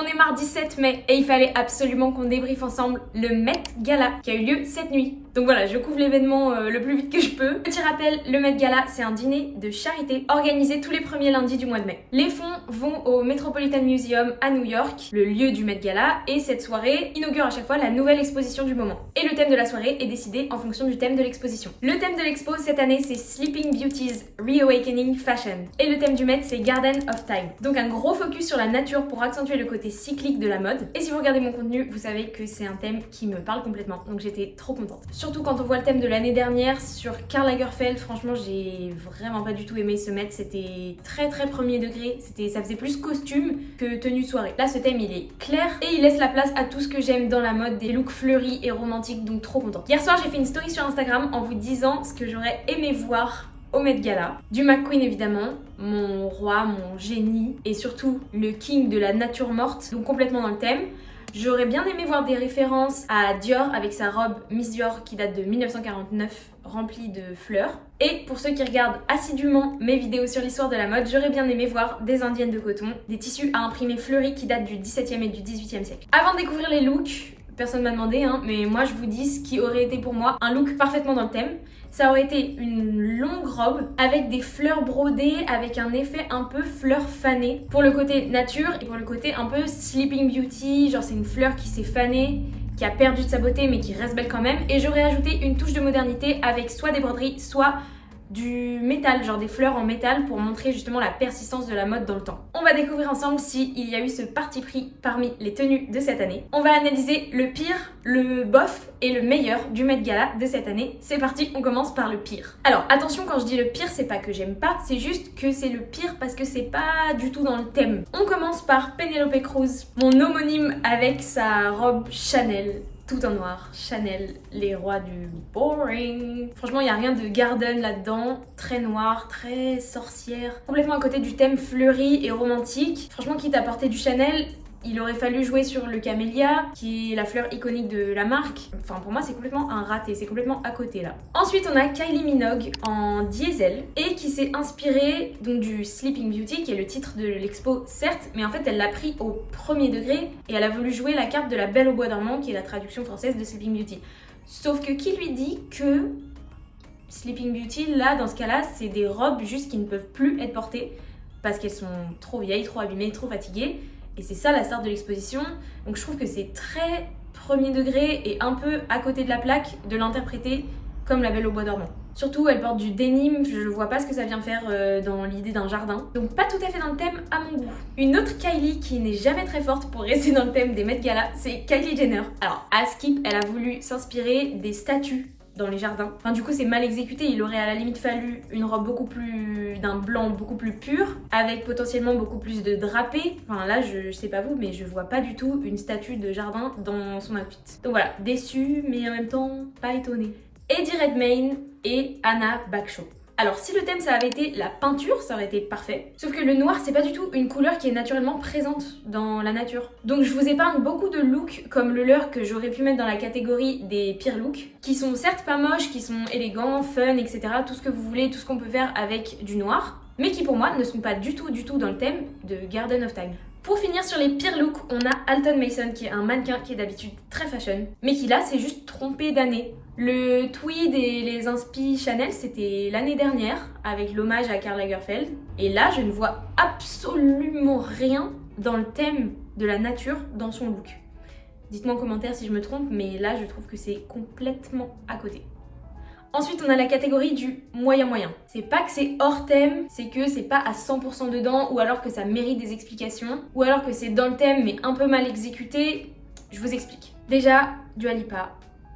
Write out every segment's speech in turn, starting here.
On est mardi 7 mai et il fallait absolument qu'on débriefe ensemble le Met Gala qui a eu lieu cette nuit. Donc voilà, je couvre l'événement le plus vite que je peux. Petit rappel, le Met Gala, c'est un dîner de charité organisé tous les premiers lundis du mois de mai. Les fonds vont au Metropolitan Museum à New York, le lieu du Met Gala, et cette soirée inaugure à chaque fois la nouvelle exposition du moment. Et le thème de la soirée est décidé en fonction du thème de l'exposition. Le thème de l'expo cette année, c'est Sleeping Beauty's Reawakening Fashion. Et le thème du Met, c'est Garden of Time. Donc un gros focus sur la nature pour accentuer le côté cyclique de la mode. Et si vous regardez mon contenu, vous savez que c'est un thème qui me parle complètement. Donc j'étais trop contente. Surtout quand on voit le thème de l'année dernière sur Karl Lagerfeld, franchement j'ai vraiment pas du tout aimé ce Met, c'était très premier degré, ça faisait plus costume que tenue de soirée. Là ce thème il est clair et il laisse la place à tout ce que j'aime dans la mode, des looks fleuris et romantiques, donc trop contente. Hier soir j'ai fait une story sur Instagram en vous disant ce que j'aurais aimé voir au Met Gala. Du McQueen évidemment, mon roi, mon génie et surtout le king de la nature morte, donc complètement dans le thème. J'aurais bien aimé voir des références à Dior avec sa robe Miss Dior qui date de 1949 remplie de fleurs. Et pour ceux qui regardent assidûment mes vidéos sur l'histoire de la mode, j'aurais bien aimé voir des indiennes de coton, des tissus à imprimer fleuris qui datent du XVIIe et du XVIIIe siècle. Avant de découvrir les looks, personne m'a demandé, mais moi je vous dis ce qui aurait été pour moi un look parfaitement dans le thème. Ça aurait été une longue robe avec des fleurs brodées, avec un effet un peu fleur fanée pour le côté nature et pour le côté un peu Sleeping Beauty, genre c'est une fleur qui s'est fanée, qui a perdu de sa beauté mais qui reste belle quand même. Et j'aurais ajouté une touche de modernité avec soit des broderies, soit du métal, genre des fleurs en métal pour montrer justement la persistance de la mode dans le temps. On va découvrir ensemble s'il y a eu ce parti pris parmi les tenues de cette année. On va analyser le pire, le bof et le meilleur du Met Gala de cette année. C'est parti, on commence par le pire. Alors attention, quand je dis le pire, c'est pas que j'aime pas, c'est juste que c'est le pire parce que c'est pas du tout dans le thème. On commence par Penelope Cruz, mon homonyme avec sa robe Chanel. Tout en noir, Chanel, les rois du boring. Franchement, il n'y a rien de garden là-dedans. Très noir, très sorcière. Complètement à côté du thème fleuri et romantique. Franchement, quitte à porter du Chanel, il aurait fallu jouer sur le camélia, qui est la fleur iconique de la marque. Enfin, pour moi, c'est complètement un raté, c'est complètement à côté là. Ensuite, on a Kylie Minogue en diesel et qui s'est inspirée donc du Sleeping Beauty, qui est le titre de l'expo, certes, mais en fait, elle l'a pris au premier degré et elle a voulu jouer la carte de la Belle au bois dormant, qui est la traduction française de Sleeping Beauty. Sauf que qui lui dit que Sleeping Beauty, là, dans ce cas-là, c'est des robes juste qui ne peuvent plus être portées parce qu'elles sont trop vieilles, trop abîmées, trop fatiguées. Et c'est ça la star de l'exposition, donc je trouve que c'est très premier degré et un peu à côté de la plaque de l'interpréter comme la Belle au bois dormant. Surtout elle porte du denim, je vois pas ce que ça vient faire dans l'idée d'un jardin, donc pas tout à fait dans le thème à mon goût. Une autre Kylie qui n'est jamais très forte pour rester dans le thème des Met Gala, c'est Kylie Jenner. Alors à Skip, elle a voulu s'inspirer des statues dans les jardins. Enfin du coup c'est mal exécuté, il aurait à la limite fallu une robe d'un blanc beaucoup plus pur, avec potentiellement beaucoup plus de drapés. Enfin là je sais pas vous, mais je vois pas du tout une statue de jardin dans son outfit. Donc voilà, déçue mais en même temps pas étonnée. Eddie Redmayne et Anna Bakshon. Alors si le thème ça avait été la peinture, ça aurait été parfait. Sauf que le noir c'est pas du tout une couleur qui est naturellement présente dans la nature. Donc je vous épargne beaucoup de looks comme le leur que j'aurais pu mettre dans la catégorie des pires looks, qui sont certes pas moches, qui sont élégants, fun, etc. Tout ce que vous voulez, tout ce qu'on peut faire avec du noir, mais qui pour moi ne sont pas du tout dans le thème de Garden of Time. Pour finir sur les pires looks, on a Alton Mason qui est un mannequin qui est d'habitude très fashion, mais qui là s'est juste trompé d'année. Le tweed et les inspi Chanel c'était l'année dernière avec l'hommage à Karl Lagerfeld, et là je ne vois absolument rien dans le thème de la nature dans son look. Dites-moi en commentaire si je me trompe, mais là je trouve que c'est complètement à côté. Ensuite, on a la catégorie du moyen. C'est pas que c'est hors thème, c'est que c'est pas à 100% dedans, ou alors que ça mérite des explications, ou alors que c'est dans le thème mais un peu mal exécuté. Je vous explique. Déjà, Dua Lipa,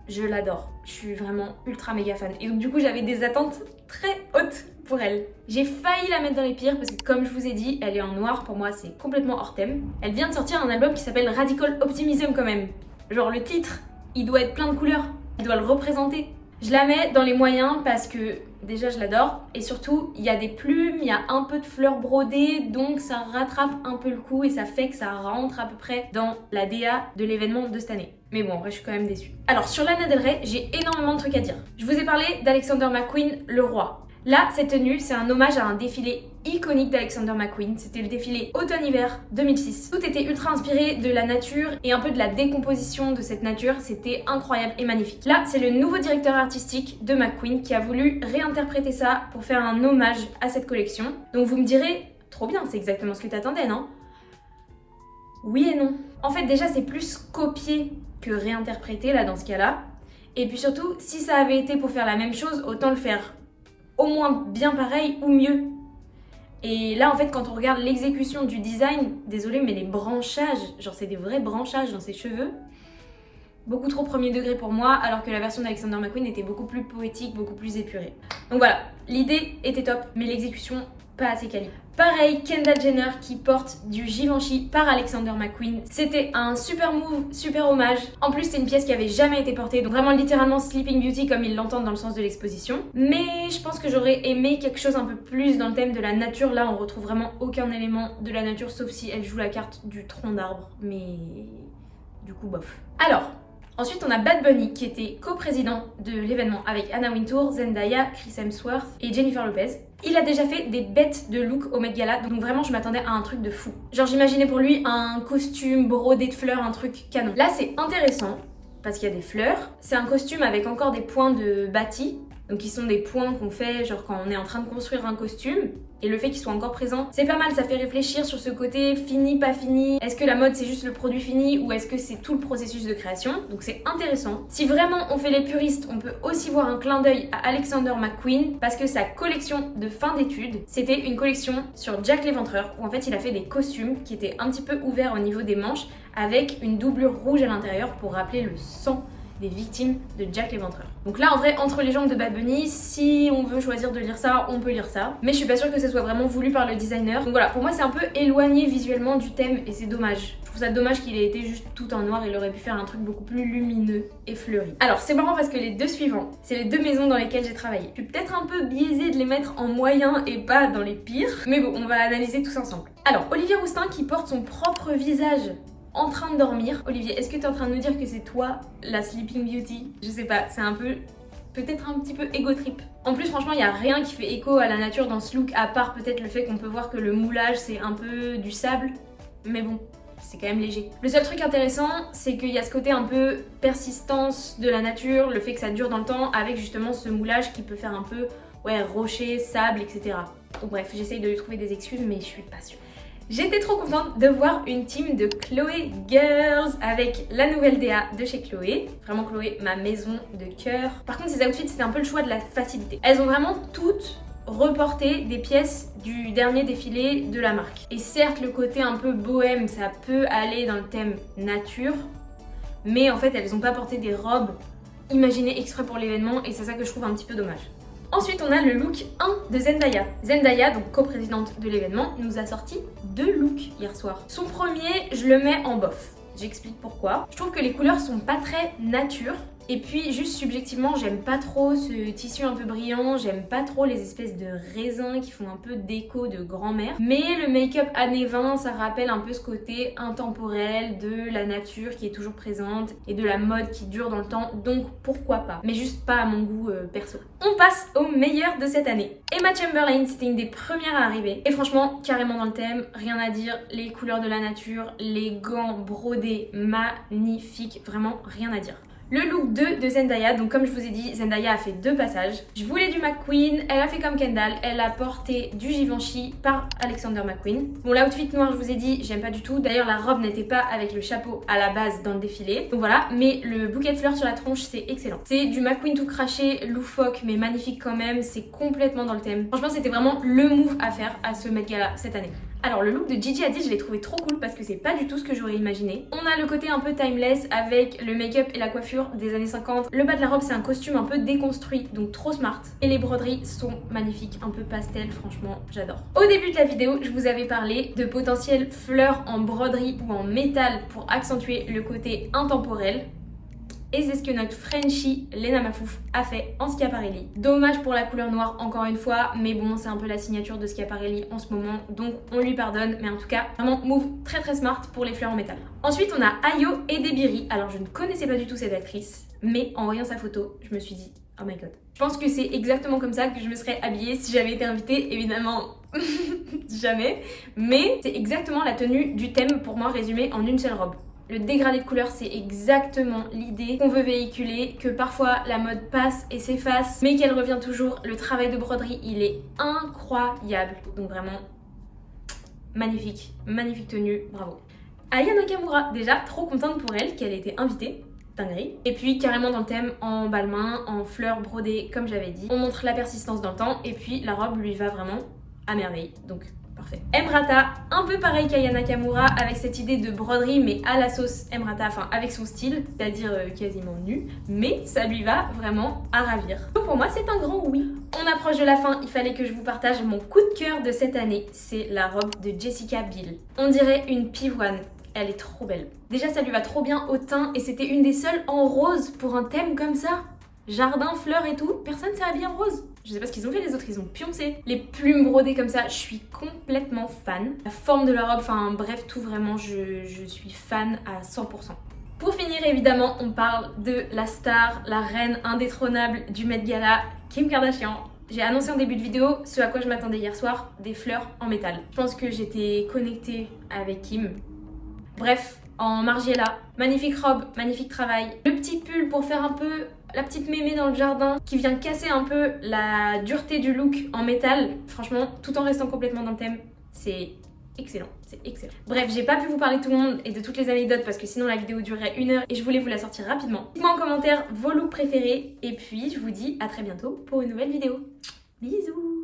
je l'adore. Je suis vraiment ultra méga fan. Et donc du coup, j'avais des attentes très hautes pour elle. J'ai failli la mettre dans les pires parce que comme je vous ai dit, elle est en noir, pour moi c'est complètement hors thème. Elle vient de sortir un album qui s'appelle Radical Optimism quand même. Genre le titre, il doit être plein de couleurs, il doit le représenter. Je la mets dans les moyens parce que déjà je l'adore et surtout il y a des plumes, il y a un peu de fleurs brodées, donc ça rattrape un peu le coup et ça fait que ça rentre à peu près dans la DA de l'événement de cette année. Mais bon, en vrai je suis quand même déçue. Alors sur Lana Del Rey, j'ai énormément de trucs à dire. Je vous ai parlé d'Alexander McQueen, le roi. Là, cette tenue, c'est un hommage à un défilé iconique d'Alexander McQueen. C'était le défilé automne-hiver 2006. Tout était ultra inspiré de la nature et un peu de la décomposition de cette nature. C'était incroyable et magnifique. Là, c'est le nouveau directeur artistique de McQueen qui a voulu réinterpréter ça pour faire un hommage à cette collection. Donc vous me direz, trop bien, c'est exactement ce que t'attendais, non? Oui et non. En fait, déjà, c'est plus copier que réinterpréter, là, dans ce cas-là. Et puis surtout, si ça avait été pour faire la même chose, autant le faire au moins bien pareil ou mieux. Et là, en fait, quand on regarde l'exécution du design, désolé, mais les branchages, genre c'est des vrais branchages dans ses cheveux, beaucoup trop premier degré pour moi, alors que la version d'Alexander McQueen était beaucoup plus poétique, beaucoup plus épurée. Donc voilà, l'idée était top, mais l'exécution pas assez quali. Pareil, Kendall Jenner qui porte du Givenchy par Alexander McQueen. C'était un super move, super hommage. En plus, c'est une pièce qui avait jamais été portée, donc vraiment littéralement Sleeping Beauty comme ils l'entendent dans le sens de l'exposition. Mais je pense que j'aurais aimé quelque chose un peu plus dans le thème de la nature. Là, on retrouve vraiment aucun élément de la nature, sauf si elle joue la carte du tronc d'arbre. Mais du coup, bof. Alors, ensuite, on a Bad Bunny qui était coprésident de l'événement avec Anna Wintour, Zendaya, Chris Hemsworth et Jennifer Lopez. Il a déjà fait des bêtes de look au Met Gala, donc vraiment je m'attendais à un truc de fou. Genre j'imaginais pour lui un costume brodé de fleurs, un truc canon. Là c'est intéressant parce qu'il y a des fleurs. C'est un costume avec encore des points de bâti. Donc qui sont des points qu'on fait genre quand on est en train de construire un costume. Et le fait qu'il soit encore présent, c'est pas mal, ça fait réfléchir sur ce côté fini, pas fini. Est-ce que la mode c'est juste le produit fini ou est-ce que c'est tout le processus de création? Donc c'est intéressant. Si vraiment on fait les puristes, on peut aussi voir un clin d'œil à Alexander McQueen parce que sa collection de fin d'études, c'était une collection sur Jack l'Éventreur où en fait il a fait des costumes qui étaient un petit peu ouverts au niveau des manches avec une doublure rouge à l'intérieur pour rappeler le sang des victimes de Jack l'Éventreur. Donc là en vrai entre les jambes de Bad Bunny, si on veut choisir de lire ça, on peut lire ça. Mais je suis pas sûre que ce soit vraiment voulu par le designer. Donc voilà, pour moi c'est un peu éloigné visuellement du thème et c'est dommage. Je trouve ça dommage qu'il ait été juste tout en noir, il aurait pu faire un truc beaucoup plus lumineux et fleuri. Alors c'est marrant parce que les deux suivants, c'est les deux maisons dans lesquelles j'ai travaillé. Je suis peut-être un peu biaisée de les mettre en moyen et pas dans les pires. Mais bon, on va analyser tous ensemble. Alors Olivier Rousteing qui porte son propre visage en train de dormir. Olivier, est-ce que tu es en train de nous dire que c'est toi la Sleeping Beauty? Je sais pas, c'est un peu, peut-être un petit peu égo trip. En plus franchement il n'y a rien qui fait écho à la nature dans ce look à part peut-être le fait qu'on peut voir que le moulage c'est un peu du sable. Mais bon, c'est quand même léger. Le seul truc intéressant c'est qu'il y a ce côté un peu persistance de la nature, le fait que ça dure dans le temps avec justement ce moulage qui peut faire un peu ouais rocher, sable, etc. Donc bref, j'essaye de lui trouver des excuses mais je suis pas sûre. J'étais trop contente de voir une team de Chloé Girls avec la nouvelle DA de chez Chloé. Vraiment Chloé, ma maison de cœur. Par contre ces outfits c'était un peu le choix de la facilité. Elles ont vraiment toutes reporté des pièces du dernier défilé de la marque. Et certes le côté un peu bohème ça peut aller dans le thème nature, mais en fait elles n'ont pas porté des robes imaginées exprès pour l'événement et c'est ça que je trouve un petit peu dommage. Ensuite, on a le look 1 de Zendaya. Zendaya, donc coprésidente de l'événement, nous a sorti 2 looks hier soir. Son premier, je le mets en bof. J'explique pourquoi. Je trouve que les couleurs sont pas très nature. Et puis juste subjectivement j'aime pas trop ce tissu un peu brillant, j'aime pas trop les espèces de raisins qui font un peu déco de grand-mère. Mais le make-up années 20 ça rappelle un peu ce côté intemporel de la nature qui est toujours présente et de la mode qui dure dans le temps, donc pourquoi pas. Mais juste pas à mon goût perso. On passe au meilleur de cette année. Emma Chamberlain, c'était une des premières à arriver. Et franchement, carrément dans le thème, rien à dire, les couleurs de la nature, les gants brodés magnifiques, vraiment rien à dire. Le look 2 de Zendaya, donc comme je vous ai dit, Zendaya a fait 2 passages. Je voulais du McQueen, elle a fait comme Kendall, elle a porté du Givenchy par Alexander McQueen. Bon, l'outfit noir, je vous ai dit, j'aime pas du tout. D'ailleurs, la robe n'était pas avec le chapeau à la base dans le défilé. Donc voilà, mais le bouquet de fleurs sur la tronche, c'est excellent. C'est du McQueen tout craché, loufoque, mais magnifique quand même. C'est complètement dans le thème. Franchement, c'était vraiment le move à faire à ce Met Gala cette année. Alors le look de Gigi Hadid, je l'ai trouvé trop cool parce que c'est pas du tout ce que j'aurais imaginé. On a le côté un peu timeless avec le make-up et la coiffure des années 50. Le bas de la robe c'est un costume un peu déconstruit, donc trop smart. Et les broderies sont magnifiques, un peu pastel, franchement j'adore. Au début de la vidéo, je vous avais parlé de potentielles fleurs en broderie ou en métal pour accentuer le côté intemporel. Et c'est ce que notre Frenchie Lena Mafouf a fait en Schiaparelli. Dommage pour la couleur noire encore une fois, mais bon c'est un peu la signature de Schiaparelli en ce moment, donc on lui pardonne, mais en tout cas vraiment move très très smart pour les fleurs en métal. Ensuite on a Ayo Edebiri. Alors je ne connaissais pas du tout cette actrice, mais en voyant sa photo, je me suis dit oh my god. Je pense que c'est exactement comme ça que je me serais habillée si j'avais été invitée, évidemment. jamais. Mais c'est exactement la tenue du thème pour moi résumée en une seule robe. Le dégradé de couleurs, c'est exactement l'idée qu'on veut véhiculer, que parfois la mode passe et s'efface, mais qu'elle revient toujours. Le travail de broderie, il est incroyable. Donc vraiment, magnifique, magnifique tenue, bravo. Aya Nakamura, déjà trop contente pour elle qu'elle ait été invitée. Dinguerie. Et puis carrément dans le thème en balmain, en fleurs brodées comme j'avais dit. On montre la persistance dans le temps et puis la robe lui va vraiment à merveille. Donc parfait. Emrata, un peu pareil qu'Aya Nakamura avec cette idée de broderie mais à la sauce Emrata, enfin avec son style, c'est-à-dire quasiment nu, mais ça lui va vraiment à ravir. Donc pour moi c'est un grand oui. On approche de la fin, il fallait que je vous partage mon coup de cœur de cette année, c'est la robe de Jessica Biel. On dirait une pivoine. Elle est trop belle. Déjà, ça lui va trop bien au teint et c'était une des seules en rose pour un thème comme ça. Jardin, fleurs et tout, personne s'est habillé en rose. Je sais pas ce qu'ils ont fait les autres, ils ont pioncé. Les plumes brodées comme ça, je suis complètement fan. La forme de la robe, enfin bref, tout vraiment, je suis fan à 100%. Pour finir, évidemment, on parle de la star, la reine indétrônable du Met Gala, Kim Kardashian. J'ai annoncé en début de vidéo ce à quoi je m'attendais hier soir, des fleurs en métal. Je pense que j'étais connectée avec Kim. Bref, en Margiela, magnifique robe, magnifique travail. Le petit pull pour faire un peu la petite mémé dans le jardin qui vient casser un peu la dureté du look en métal. Franchement, tout en restant complètement dans le thème, c'est excellent, c'est excellent. Bref, j'ai pas pu vous parler de tout le monde et de toutes les anecdotes parce que sinon la vidéo durerait 1 heure et je voulais vous la sortir rapidement. Dites-moi en commentaire vos looks préférés et puis je vous dis à très bientôt pour une nouvelle vidéo. Bisous!